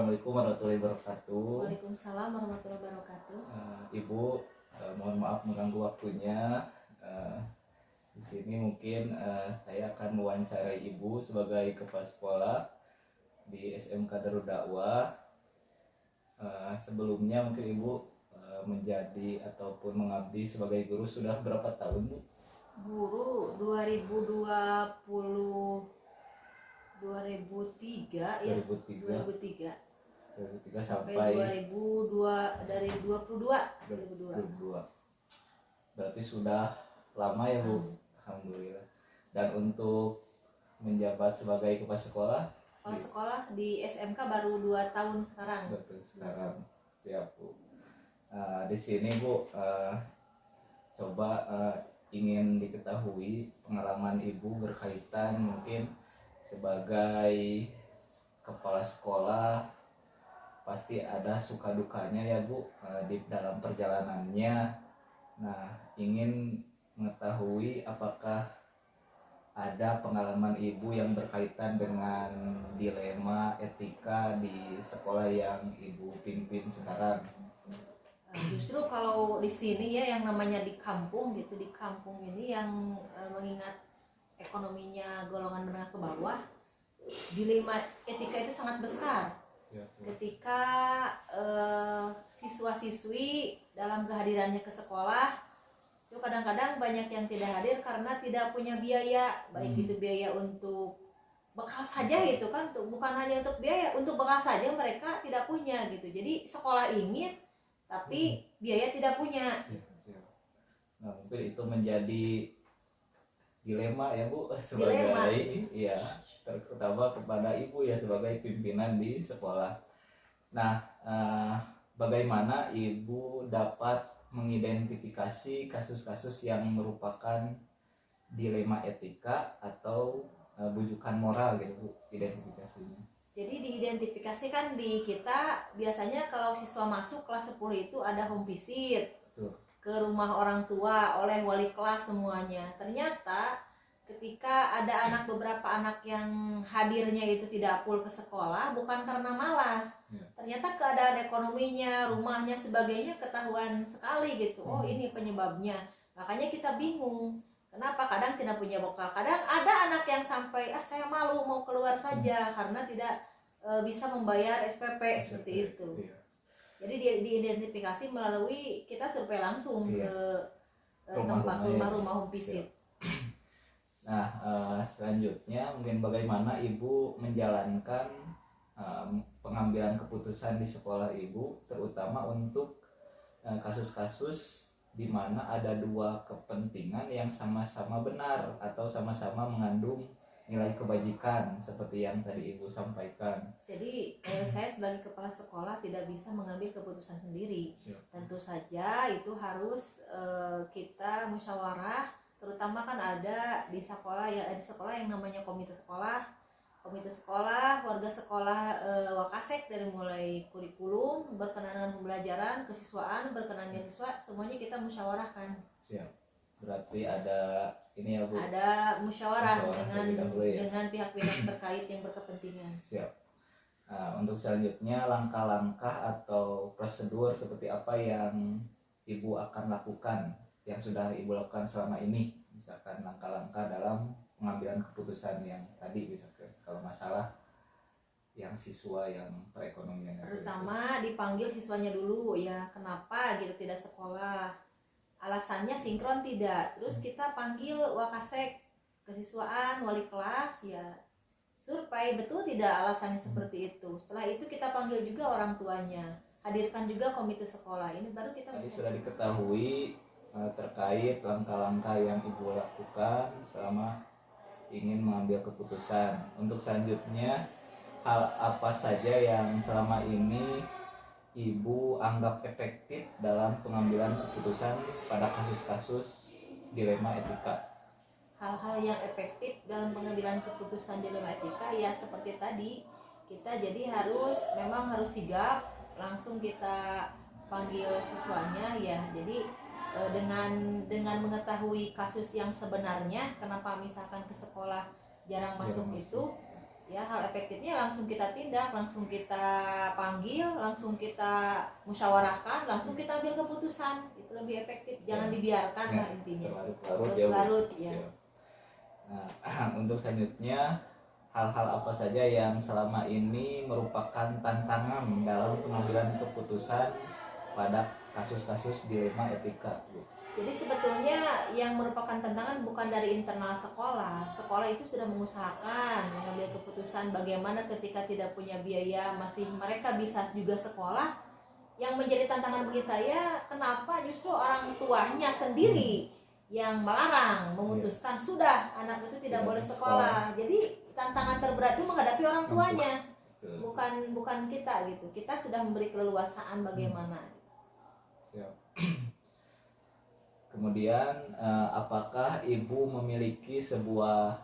Assalamualaikum warahmatullahi wabarakatuh. Waalaikumsalam warahmatullahi wabarakatuh. Ibu, mohon maaf mengganggu waktunya. Di sini mungkin saya akan mewawancarai Ibu sebagai kepala sekolah di SMK Darul Dakwah. Sebelumnya mungkin Ibu menjadi ataupun mengabdi sebagai guru sudah berapa tahun, Bu? Guru 2003 ya. 2003 sampai 2002 dari 2002. Berarti sudah lama ya, Bu? Alhamdulillah. Dan untuk menjabat sebagai kepala sekolah? Kepala sekolah di SMK baru 2 tahun sekarang. Betul, sekarang. Siap, Bu. Di sini, Bu, coba ingin diketahui pengalaman Ibu berkaitan mungkin sebagai kepala sekolah, pasti ada suka dukanya ya, Bu, di dalam perjalanannya. Nah, ingin mengetahui apakah ada pengalaman Ibu yang berkaitan dengan dilema etika di sekolah yang Ibu pimpin sekarang. Justru kalau di sini ya, yang namanya di kampung gitu, di kampung ini yang mengingat ekonominya golongan menengah ke bawah, dilema etika itu sangat besar. Ketika siswa-siswi dalam kehadirannya ke sekolah itu kadang-kadang banyak yang tidak hadir karena tidak punya biaya, baik itu biaya untuk bekal saja gitu kan, bukan hanya untuk biaya, untuk bekal saja mereka tidak punya gitu. Jadi sekolah ingin tapi biaya tidak punya. Nah, mungkin itu menjadi dilema ya, Bu, sebagai ya, terutama kepada Ibu ya sebagai pimpinan di sekolah. Nah, bagaimana Ibu dapat mengidentifikasi kasus-kasus yang merupakan dilema etika atau bujukan moral gitu, Bu, identifikasinya? Jadi diidentifikasi kan di kita biasanya kalau siswa masuk kelas 10 itu ada home visit. Betul. Ke rumah orang tua oleh wali kelas semuanya. Ternyata ketika ada beberapa anak yang hadirnya itu tidak full ke sekolah bukan karena malas. Ternyata keadaan ekonominya, rumahnya, sebagainya ketahuan sekali gitu. Oh, ini penyebabnya. Makanya kita bingung. Kenapa kadang tidak punya bekal? Kadang ada anak yang sampai saya malu mau keluar saja karena tidak bisa membayar SPP seperti itu. Iya. Jadi diidentifikasi melalui kita survei langsung ke tempat rumah home visit. Nah, selanjutnya mungkin bagaimana Ibu menjalankan pengambilan keputusan di sekolah Ibu, terutama untuk kasus-kasus di mana ada dua kepentingan yang sama-sama benar atau sama-sama mengandung nilai kebajikan seperti yang tadi Ibu sampaikan. Jadi saya sebagai kepala sekolah tidak bisa mengambil keputusan sendiri. Siap. Tentu saja itu harus kita musyawarah, terutama kan ada di sekolah ya, di sekolah yang namanya komite sekolah, warga sekolah, wakasek, dari mulai kurikulum berkenaan dengan pembelajaran, kesiswaan, berkenaan dengan siswa, semuanya kita musyawarahkan. Siap. Berarti ada ini ya, Bu. Ada musyawarah ya? dengan pihak-pihak terkait yang berkepentingan. Siap. Nah, untuk selanjutnya langkah-langkah atau prosedur seperti apa yang Ibu akan lakukan, yang sudah Ibu lakukan selama ini, misalkan langkah-langkah dalam pengambilan keputusan yang tadi, misalkan kalau masalah yang siswa yang perekonomian. Pertama dipanggil siswanya dulu ya, kenapa gitu tidak sekolah, alasannya sinkron tidak, terus kita panggil wakasek, kesiswaan, wali kelas ya, survei betul tidak alasannya seperti itu. Setelah itu kita panggil juga orang tuanya, hadirkan juga komite sekolah. Ini baru kita tadi sudah diketahui terkait langkah-langkah yang Ibu lakukan selama ingin mengambil keputusan. Untuk selanjutnya, hal apa saja yang selama ini Ibu anggap efektif dalam pengambilan keputusan pada kasus-kasus dilema etika? Hal-hal yang efektif dalam pengambilan keputusan dilema etika ya seperti tadi, kita jadi memang harus sigap, langsung kita panggil siswanya ya. Jadi dengan mengetahui kasus yang sebenarnya, kenapa misalkan ke sekolah jarang masuk itu, ya hal efektifnya langsung kita tindak, langsung kita panggil, langsung kita musyawarahkan, langsung kita ambil keputusan. Itu lebih efektif, jangan dibiarkan lah intinya. Berlarut-larut ya. Nah, untuk selanjutnya, hal-hal apa saja yang selama ini merupakan tantangan dalam pengambilan keputusan pada kasus-kasus dilema etika, Bu? Jadi sebetulnya yang merupakan tantangan bukan dari internal sekolah. Sekolah itu sudah mengusahakan mengambil keputusan bagaimana ketika tidak punya biaya masih mereka bisa juga sekolah. Yang menjadi tantangan bagi saya, kenapa justru orang tuanya sendiri yang melarang, memutuskan sudah anak itu tidak boleh sekolah. Jadi tantangan terberat itu menghadapi orang tuanya, bukan kita gitu. Kita sudah memberi keleluasaan bagaimana. Siap. Kemudian apakah ibu memiliki sebuah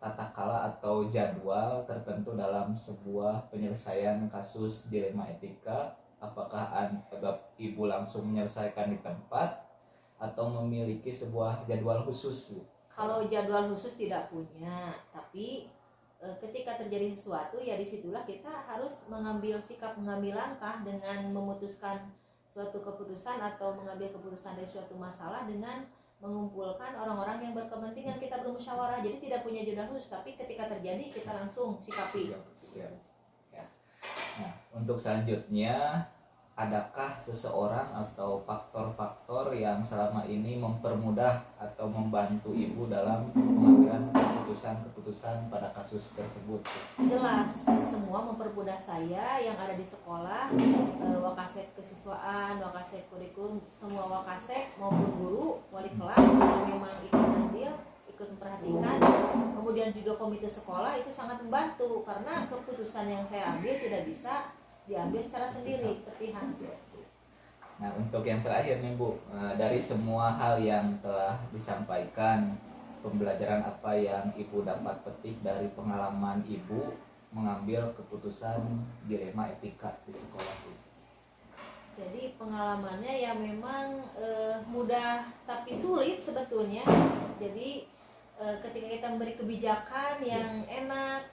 tata kala atau jadwal tertentu dalam sebuah penyelesaian kasus dilema etika? Apakah ibu langsung menyelesaikan di tempat atau memiliki sebuah jadwal khusus, Bu? Kalau jadwal khusus tidak punya, tapi ketika terjadi sesuatu ya disitulah kita harus mengambil sikap, mengambil langkah dengan memutuskan suatu keputusan atau mengambil keputusan dari suatu masalah dengan mengumpulkan orang-orang yang berkepentingan, kita bermusyawarah. Jadi tidak punya jadwal khusus, tapi ketika terjadi kita langsung sikapi. Ya. Nah, untuk selanjutnya, adakah seseorang atau faktor-faktor yang selama ini mempermudah atau membantu ibu dalam mengambil keputusan-keputusan pada kasus tersebut? Jelas, semua mempermudah saya yang ada di sekolah, wakasek kesiswaan, wakasek kurikulum, semua wakasek maupun guru, wali kelas yang memang ikut andil, ikut memperhatikan. Kemudian juga komite sekolah itu sangat membantu karena keputusan yang saya ambil tidak bisa diambil secara sendiri, sepihak. Nah, untuk yang terakhir nih, Bu, dari semua hal yang telah disampaikan, pembelajaran apa yang ibu dapat petik dari pengalaman ibu mengambil keputusan dilema etika di sekolah, Bu? Jadi pengalamannya ya memang mudah tapi sulit sebetulnya. Jadi ketika kita memberi kebijakan yang enak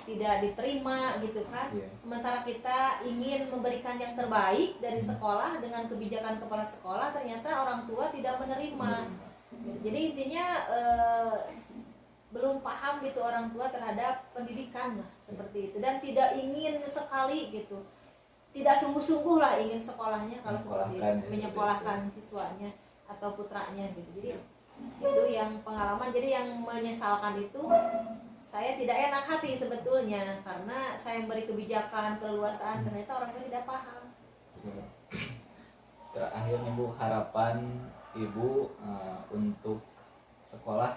tidak diterima gitu kan. Sementara kita ingin memberikan yang terbaik dari sekolah dengan kebijakan kepala sekolah, ternyata orang tua tidak menerima. Jadi intinya belum paham gitu orang tua terhadap pendidikan lah, seperti itu, dan tidak ingin sekali gitu, tidak sungguh-sungguh lah ingin sekolahnya kalau seperti itu, menyekolahkan siswanya atau putranya gitu. Jadi itu yang pengalaman. Jadi yang menyesalkan itu saya tidak enak hati sebetulnya karena saya memberi kebijakan keleluasaan, ternyata orang tua tidak paham. Terakhir nih, Bu, harapan ibu untuk sekolah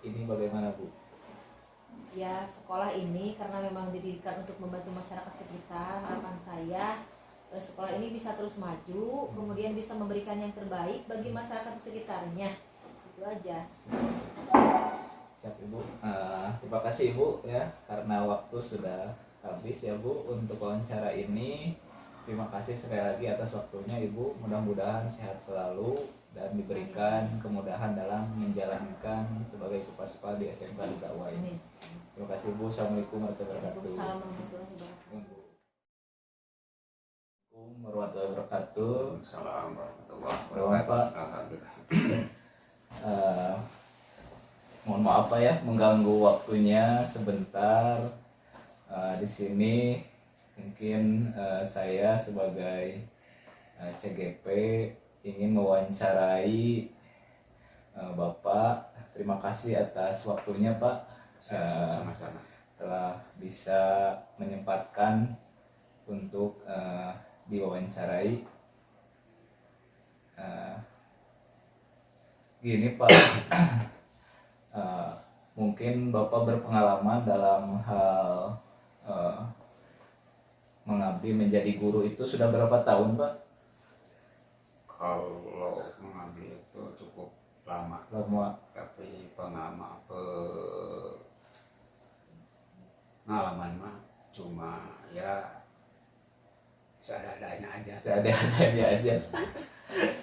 ini bagaimana, Bu? Ya, sekolah ini karena memang didirikan untuk membantu masyarakat sekitar, harapan saya sekolah ini bisa terus maju, kemudian bisa memberikan yang terbaik bagi masyarakat di sekitarnya. Itu aja. Siap, Ibu. Terima kasih, Ibu, ya, karena waktu sudah habis ya, Bu, untuk wawancara ini. Terima kasih sekali lagi atas waktunya, Ibu. Mudah-mudahan sehat selalu dan diberikan kemudahan dalam menjalankan sebagai kepala di SMK di Dakwah ini. Terima kasih, Bu. Assalamualaikum warahmatullahi wabarakatuh. Assalamualaikum warahmatullahi wabarakatuh. Assalamualaikum warahmatullahi wabarakatuh. Mohon maaf ya mengganggu waktunya sebentar. Di sini mungkin saya sebagai CGP ingin mewawancarai Bapak. Terima kasih atas waktunya, Pak. Sama-sama. Telah bisa menyempatkan untuk diwawancarai. Gini, Pak. Mungkin Bapak berpengalaman dalam hal mengabdi menjadi guru itu sudah berapa tahun, Pak? Kalau mengambil itu cukup lama. Tapi pengalaman mah cuma ya seadanya aja.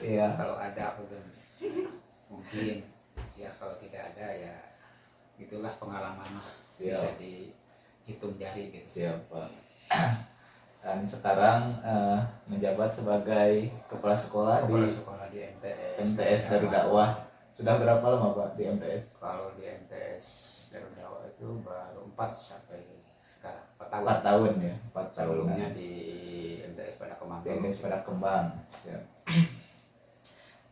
Iya. Kalau ada mungkin ya, kalau tidak ada ya itulah pengalaman mah. Bisa hitung jari gitu. Siapa? Dan sekarang menjabat sebagai kepala sekolah Kepala di sekolah di MTS Darul Dakwah. Sudah berapa lama Pak di MTS? Kalau di MTS Darul Dakwah itu baru 4 sampai sekarang 4 tahun. 4 tahun ya, 4 tahun. Sebelumnya di MTS pada Kembang. Di MTS pada Kembang. Siap.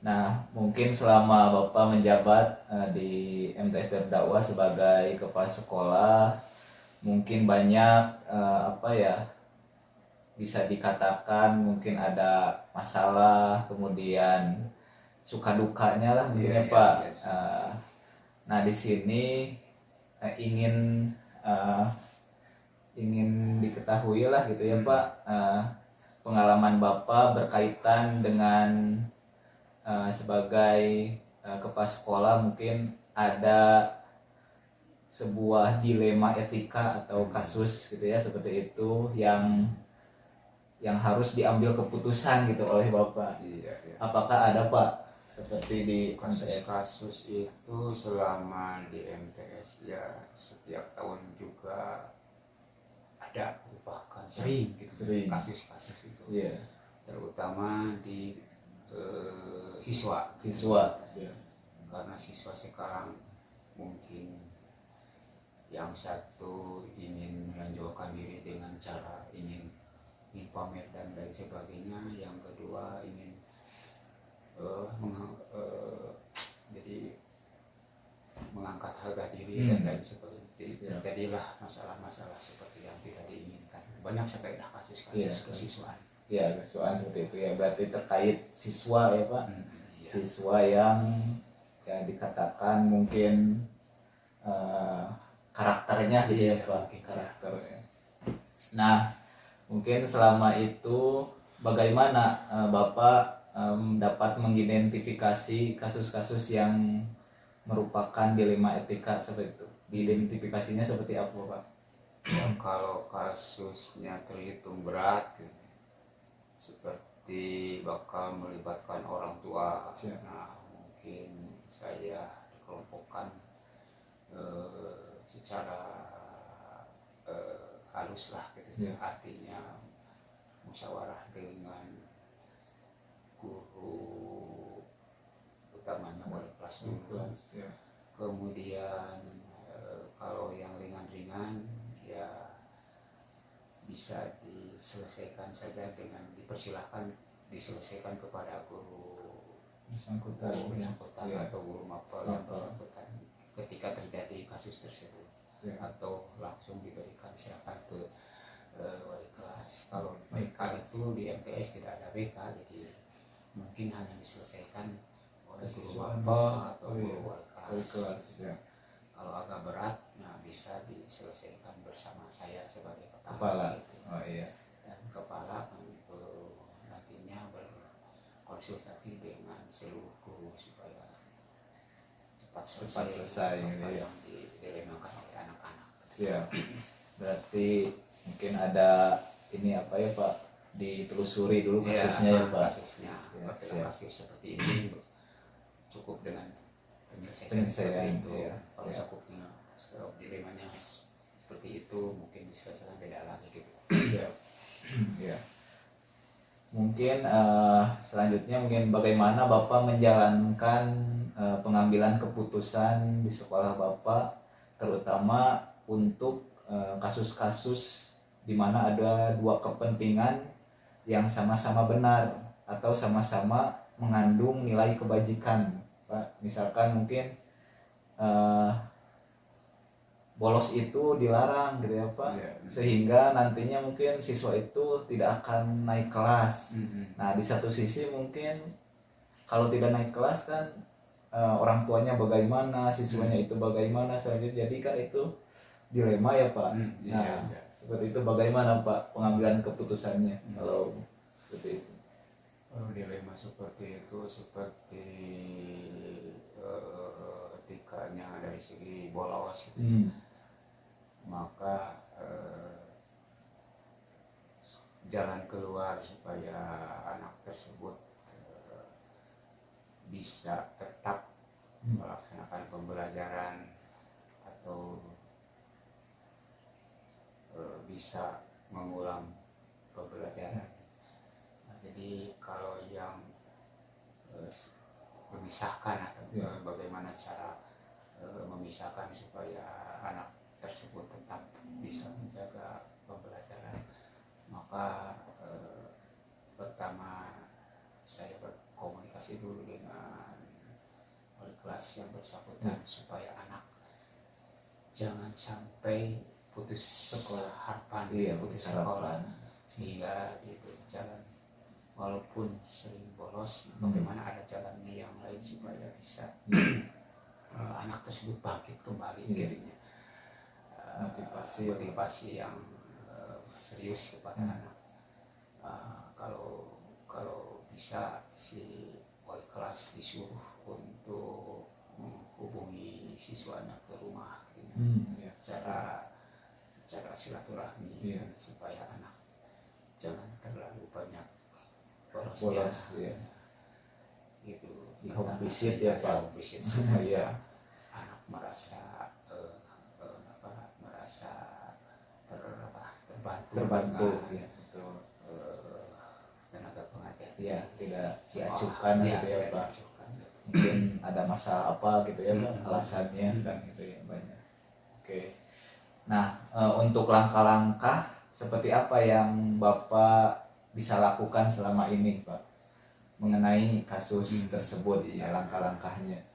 Nah, mungkin selama Bapak menjabat di MTS Darul Dakwah sebagai kepala sekolah, mungkin banyak bisa dikatakan mungkin ada masalah, kemudian suka dukanya lah mungkin ya Pak. Nah di sini ingin diketahui lah gitu ya Pak, pengalaman Bapak berkaitan dengan sebagai kepala sekolah, mungkin ada sebuah dilema etika atau kasus gitu ya seperti itu yang harus diambil keputusan gitu oleh Bapak. Iya. Apakah ada Pak seperti di kasus-kasus itu selama di MTS ya setiap tahun juga ada, bahkan sering gitu kasus-kasus itu. Iya. Terutama di siswa. Ya. Karena siswa sekarang mungkin yang satu ingin menonjolkan diri dengan cara ingin pamer dan lain sebagainya, yang kedua ingin jadi mengangkat harga diri dan lain sebagainya. Terjadilah masalah-masalah seperti yang tidak diinginkan. Banyak sekali kasus-kasus kesiswaan. Ya, kesiswaan seperti itu ya. Berarti terkait siswa ya Pak. Siswa yang ya dikatakan mungkin karakternya gitu ya Pak. Karakternya. Nah, mungkin selama itu bagaimana Bapak dapat mengidentifikasi kasus-kasus yang merupakan dilema etika seperti itu? Diidentifikasinya seperti apa Pak? Ya, kalau kasusnya terhitung berat gitu, seperti bakal melibatkan orang tua. Nah mungkin saya dikelompokkan secara halus lah gitu. Artinya musyawarah dengan guru, utamanya wali kelas dulu. Kemudian kalau yang ringan-ringan ya bisa diselesaikan saja dengan dipersilahkan diselesaikan kepada guru bersangkutan atau guru mapel yang bersangkutan ketika terjadi kasus tersebut, atau langsung diberikan silakan ke wali kelas. Kalau BK itu di MTS tidak ada BK, jadi mungkin hanya diselesaikan oleh guru mapel atau guru wali kelas. Kalau agak berat, nah bisa diselesaikan bersama saya sebagai kepala. Dan kepala nantinya berkonsultasi dengan seluruh guru supaya cepat selesai apa yang dilemakan oleh anak-anak. Siap. Berarti mungkin ada ini apa ya Pak, ditelusuri dulu kasusnya ya Pak. Kasusnya, kasus seperti ini cukup dengan penyelesaian seperti itu. Kalau cukupnya dilemanya seperti itu mungkin diselesaikan beda lagi gitu. Ya. Mungkin selanjutnya mungkin bagaimana Bapak menjalankan pengambilan keputusan di sekolah Bapak, terutama untuk kasus-kasus di mana ada dua kepentingan yang sama-sama benar atau sama-sama mengandung nilai kebajikan Pak. Misalkan mungkin bolos itu dilarang gitu ya Pak, sehingga nantinya mungkin siswa itu tidak akan naik kelas. Nah di satu sisi mungkin kalau tidak naik kelas kan orang tuanya bagaimana, siswanya itu bagaimana selanjutnya, jadi kan itu dilema ya Pak. Seperti itu bagaimana Pak pengambilan keputusannya kalau seperti itu? Kalau dilema seperti itu seperti etikanya dari segi bolos gitu. Maka jalan keluar supaya anak tersebut bisa tetap melaksanakan pembelajaran atau bisa mengulang pembelajaran. Nah, jadi kalau yang memisahkan atau bagaimana cara memisahkan supaya anak tersebut tetap bisa menjaga pembelajaran, maka pertama saya berkomunikasi dulu dengan wali kelas yang bersangkutan supaya anak jangan sampai putus harapan, putus sekolah, sehingga diberi jalan walaupun sering bolos, bagaimana ada jalannya yang lain supaya bisa anak tersebut bangkit kembali dirinya. Motivasi yang serius kepada anak. Kalau bisa si wali kelas disuruh untuk menghubungi siswanya ke rumah secara silaturahmi supaya anak jangan terlalu banyak bolos gitu. Visit ya Pak, visit supaya anak merasa terbantu ya, betul. Tenaga pengajar tidak diacuhkan gitu ya Pak. Mungkin ada masalah apa gitu ya alasannya dan gitu ya banyak. Oke. Nah, untuk langkah-langkah seperti apa yang Bapak bisa lakukan selama ini Pak mengenai kasus tersebut, langkah-langkahnya?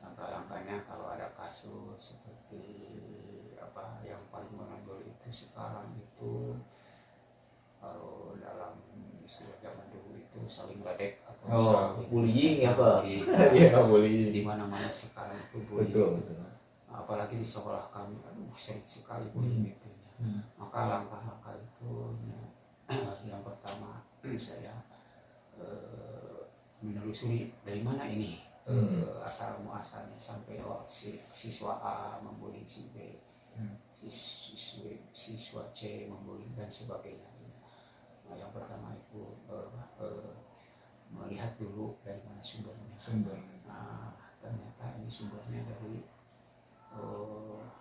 Langkah-langkahnya kalau ada kasus seperti apa yang paling menonjol itu sekarang itu, kalau dalam istilah zaman dulu itu saling ledek atau bullying ya Pak. Iya, bullying. Di mana-mana sekarang itu bullying. Betul. Apalagi di sekolah kami, sering sekali bullying itu. Maka langkah-langkah itu yang pertama saya menelusuri dari mana ini asal muasalnya sampai si siswa A membuli si B, siswa C membuli dan sebagainya. Nah, yang pertama itu melihat dulu dari mana sumbernya. Nah, ternyata ini sumbernya dari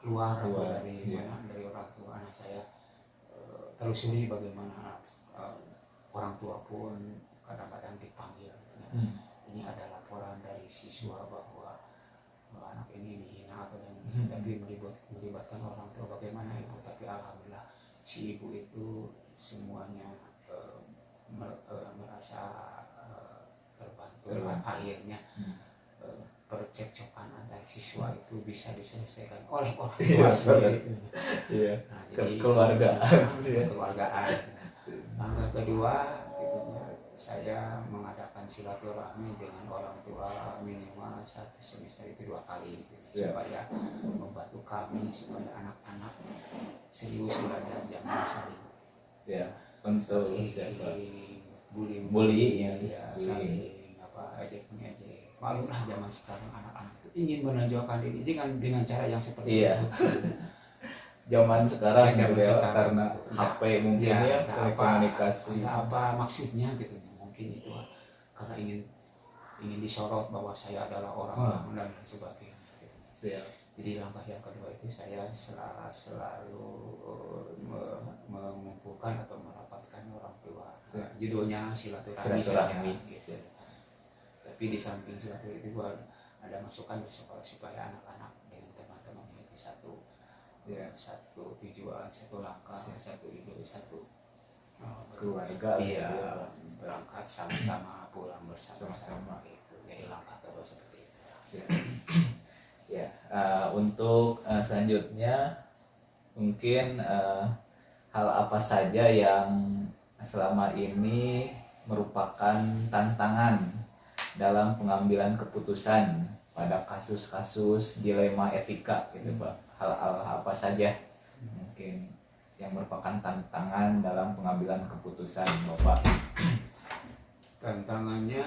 luar dari mana, dari orang tua anak saya. Telusuri bagaimana orang tua pun kadang-kadang dipanggil. Ini ada laporan dari siswa bahwa anak ini dihina atau tapi melibatkan orang tua, bagaimana ibu? Tapi alhamdulillah si ibu itu semuanya merasa terbantu. Akhirnya percekcokan antara siswa itu bisa diselesaikan oleh orang tua sendiri. Nah, jadi kekeluargaan. Langkah kedua, saya mengadakan silaturahmi dengan orang tua minimal 1 semester itu 2 kali, supaya membantu kami supaya anak-anak serius belajar, jangan saling bullying, saling ejek mengejek. Maklumlah zaman sekarang anak-anak itu ingin menonjolkan diri dengan cara yang seperti itu. Zaman sekarang karena HP mungkin komunikasi. Apa maksudnya gitu, mungkin itu karena ingin disorot bahwa saya adalah orang dan sebagainya. Jadi langkah yang kedua itu saya selalu mengumpulkan atau merapatkan orang tua. Judulnya silaturahmi. Tapi di samping silaturahmi itu ada masukan di sekolah supaya anak-anak dengan teman-temannya itu satu tujuan, satu langkah, satu ide, satu keluarga. Berangkat sama-sama, pulang bersama-sama gitu. Jadi langkah kedua seperti itu. Untuk selanjutnya mungkin hal apa saja yang selama ini merupakan tantangan dalam pengambilan keputusan pada kasus-kasus dilema etika gitu Pak. Hal-hal apa saja mungkin yang merupakan tantangan dalam pengambilan keputusan Bapak? Tantangannya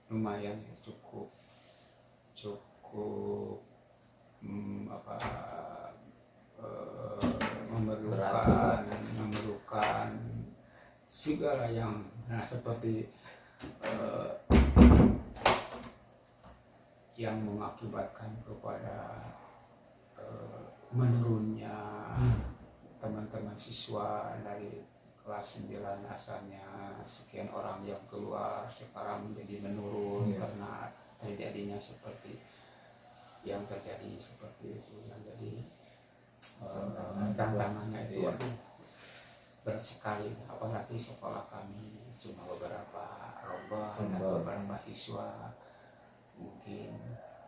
lumayan, cukup memerlukan segala yang seperti yang mengakibatkan kepada menurunnya teman-teman siswa dari kelas 9 asalnya sekian orang yang keluar sekarang menjadi menurun karena terjadinya seperti yang terjadi seperti itu, yang jadi tantangannya itu berat sekali, apalagi sekolah kami cuma beberapa lomba dan beberapa siswa, mungkin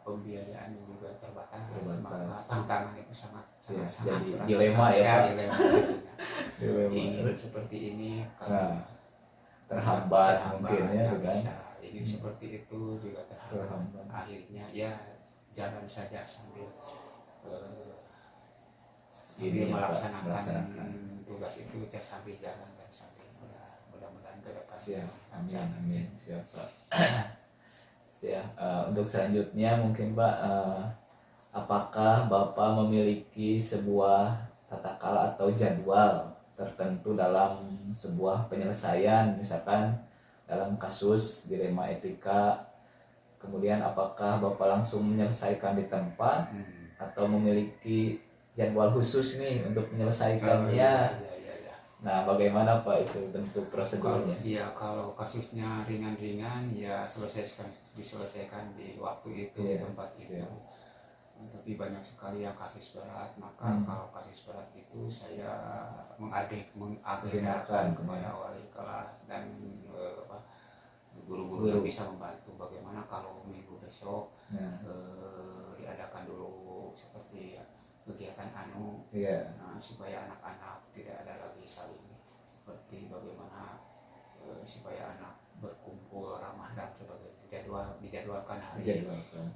pembiayaan juga terbatas. Maka tantangan itu sangat jadi berat dilema sekali. ya, Pak. Dilema ingin seperti ini kalau terhambat mungkin ya nggak kan, bisa ingin seperti itu juga terhambat. Akhirnya ya jalan saja sambil melaksanakan tugas itu sambil jalan dan sambil mudah-mudahan ke depan. Amin. Siap, Pak. Ya, untuk selanjutnya mungkin Pak, apakah Bapak memiliki sebuah tata cara atau jadwal tertentu dalam sebuah penyelesaian, misalkan dalam kasus dilema etika, kemudian apakah Bapak langsung menyelesaikan di tempat atau memiliki jadwal khusus nih untuk menyelesaikannya? Nah, bagaimana Pak itu bentuk prosedurnya? Kalau kasusnya ringan-ringan ya diselesaikan di waktu itu, di tempat itu. Tapi banyak sekali yang kasus berat, maka kalau kasus berat itu saya mengagendakan kepada wali kelas dan guru-guru yang bisa membantu. Bagaimana kalau minggu besok diadakan dulu seperti kegiatan supaya anak-anak tidak ada lagi saling seperti bagaimana supaya anak berkumpul ramah dan sebagainya, dijadwalkan hari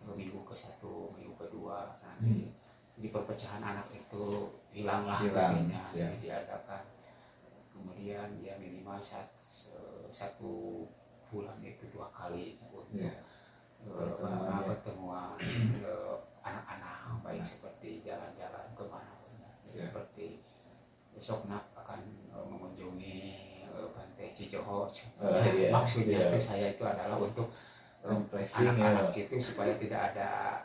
minggu ke-1, minggu ke-2, nanti di perpecahan anak itu hilanglah artinya, diadakan. Kemudian ya minimal satu bulan itu 2 kali untuk pertemuan anak-anak, baik seperti jalan-jalan kemana seperti besok akan mengunjungi Pantai Cijoho. Maksudnya itu saya itu adalah untuk anak-anak itu supaya tidak ada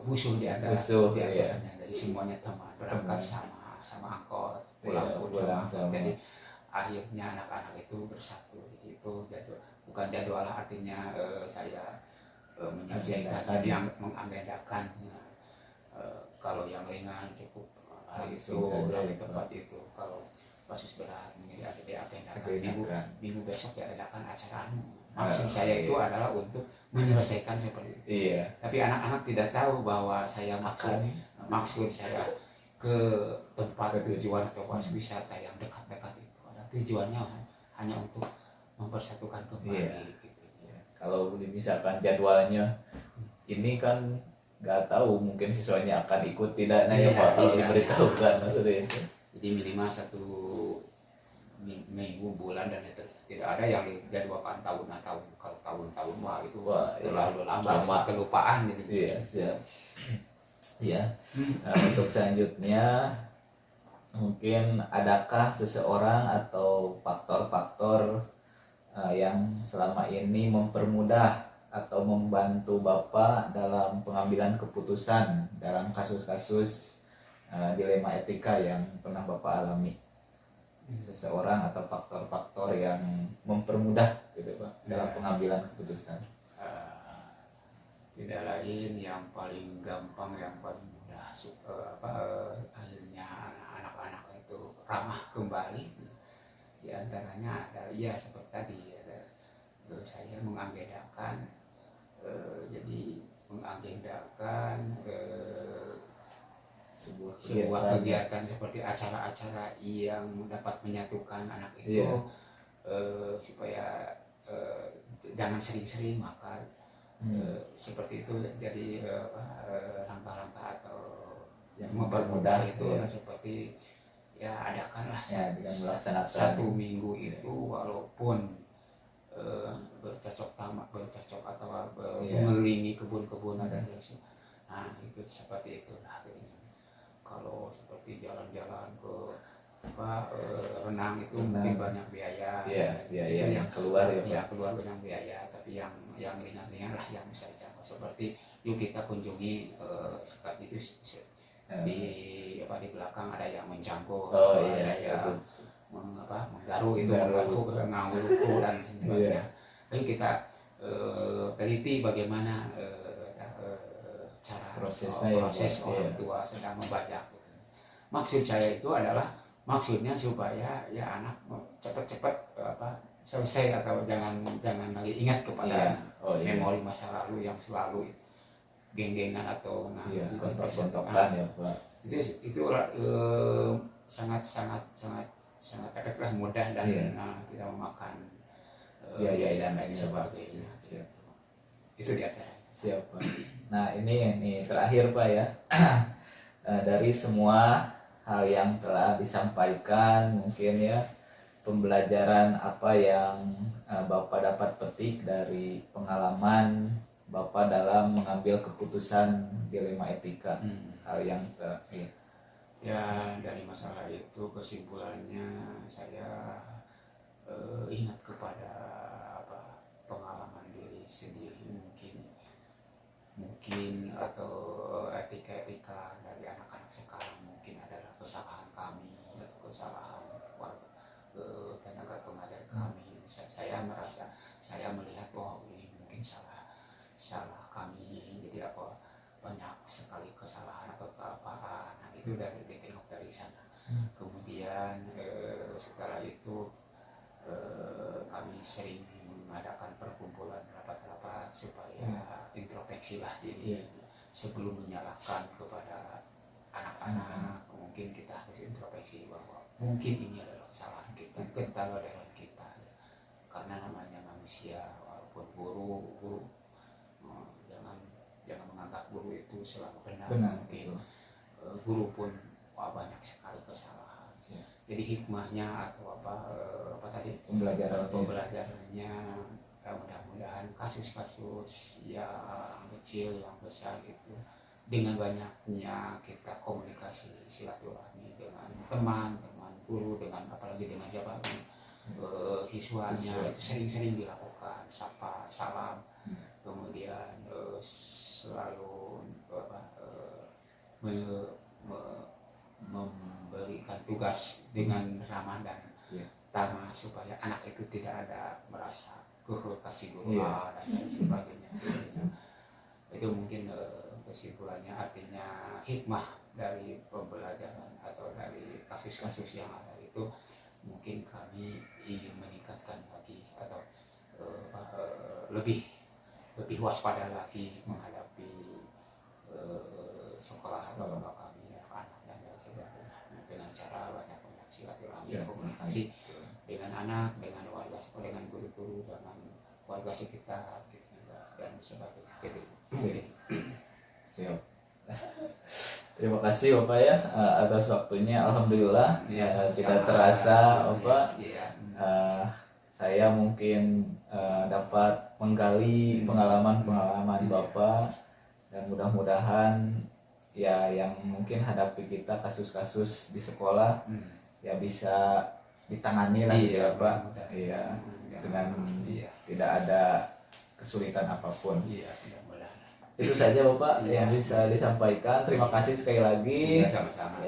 musuh di antaranya. Jadi semuanya teman, berangkat sama angkot, pulang sama. Jadi akhirnya anak-anak itu bersatu. Jadi itu bukan jadwal, artinya saya menyelesaikan yang mengagendakan. Kalau yang ringan cukup hari itu di tempat itu. Kalau kasus berat ini diagendakan minggu besok diadakan acara. Maksud saya itu adalah untuk menyelesaikan seperti itu. Tapi anak-anak tidak tahu bahwa saya maksud saya ke tempat tujuan atau wisata yang dekat-dekat itu. Tujuannya hanya untuk mempersatukan kembali. Kalau misalkan jadwalnya ini kan nggak tahu mungkin siswanya akan ikut tidaknya ya Pak, kalau diberitahukan maksudnya itu. Jadi minimal 1 minggu, bulan, dan tidak ada yang dijadwalkan tahun-tahun. Kalau tahun-tahun itu terlalu lama, kelupaan gitu. Siap. Nah, untuk selanjutnya mungkin adakah seseorang atau faktor-faktor yang selama ini mempermudah atau membantu Bapak dalam pengambilan keputusan dalam kasus-kasus dilema etika yang pernah Bapak alami? Seseorang atau faktor-faktor yang mempermudah gitu Pak dalam pengambilan keputusan? Tidak lain, yang paling gampang, yang paling mudah akhirnya anak-anak itu ramah kembali. Di antaranya adalah seperti tadi saya mengagendakan, jadi mengagendakan sebuah kegiatan seperti acara-acara yang dapat menyatukan anak itu, supaya jangan sering-sering, maka seperti itu. Jadi langkah-langkah atau yang mempermudah itu seperti adakanlah dengan melaksanakan 1 minggu itu, walaupun bercocok atau mengelilingi kebun-kebun ada. Nah itu seperti itulah. Kalau seperti jalan-jalan ke renang itu mungkin banyak biaya. Itu yang keluar keluar banyak biaya. Tapi yang ringan-ringan lah yang bisa dijangkau, seperti yuk kita kunjungi sekat itu di belakang ada yang menjangkau, Oh, ada iya, yang menggaru Menggaru. nganguru dan sebagainya. Tapi kita teliti bagaimana cara Prosesnya proses ya, orang tua sedang membajak. Maksud saya itu adalah maksudnya supaya ya anak cepat-cepat selesai atau jangan lagi ingat kepada memori masa lalu yang selalu geng-gengan atau kontok-kontokan ya Pak. Itu sangat efektif lah, mudah dan tidak memakan biaya dan lain sebagainya. Itu dia. Siap Pak. Nah ini terakhir Pak ya. Dari semua hal yang telah disampaikan, mungkin ya pembelajaran apa yang Bapak dapat petik dari pengalaman Bapak dalam mengambil keputusan dilema etika. Hal yang terakhir. Ya, dari masalah itu kesimpulannya saya ingat kepada pengalaman diri sendiri, mungkin atau etika dari anak-anak sekarang mungkin adalah kesalahan kami atau kesalahan tenaga pengajar kami. Saya melihat bahwa ini mungkin salah kami, jadi banyak sekali kesalahan atau kealpaan. Nah, itu ditengok dari sana. Kemudian setelah itu kami sering mengadakan perkumpulan rapat-rapat supaya introspeksi lah diri sebelum menyalahkan kepada anak-anak. Mungkin kita harus introspeksi bahwa mungkin ini adalah kesalahan kita, adalah kita, karena namanya manusia. Walaupun guru jangan menganggap guru itu selalu benar. Mungkin guru pun banyak sekali kesalahan. Jadi hikmahnya atau pembelajarannya mudah-mudahan kasus-kasus yang kecil yang besar itu dengan banyaknya kita komunikasi silaturahmi dengan teman guru, dengan apalagi dengan siapa siswanya itu sering-sering dilakukan sapa salam, kemudian selalu memberikan tugas dengan ramah dan tamah supaya anak itu tidak ada merasa kasih guru dan lain sebagainya. Itu mungkin kesimpulannya, artinya hikmah dari pembelajaran atau dari kasus-kasus yang ada itu mungkin kami ingin meningkatkan lagi atau lebih waspada lagi menghadapi sekolah atau lembaga kami, anak dan lain sebagainya, dengan cara banyak silaturahmi, komunikasi dengan anak, dengan warga, dengan guru-guru, dengan warga sekitar dan sebagainya. Siap. Terima kasih Bapak ya atas waktunya. Alhamdulillah kita terasa Bapak. Saya mungkin dapat menggali pengalaman Bapak, dan mudah-mudahan ya yang mungkin hadapi kita kasus-kasus di sekolah ya bisa ditangani lah ya Pak. Iya, dengan tidak ada kesulitan apapun. Itu saja Bapak yang bisa disampaikan. Terima kasih sekali lagi. Sama-sama.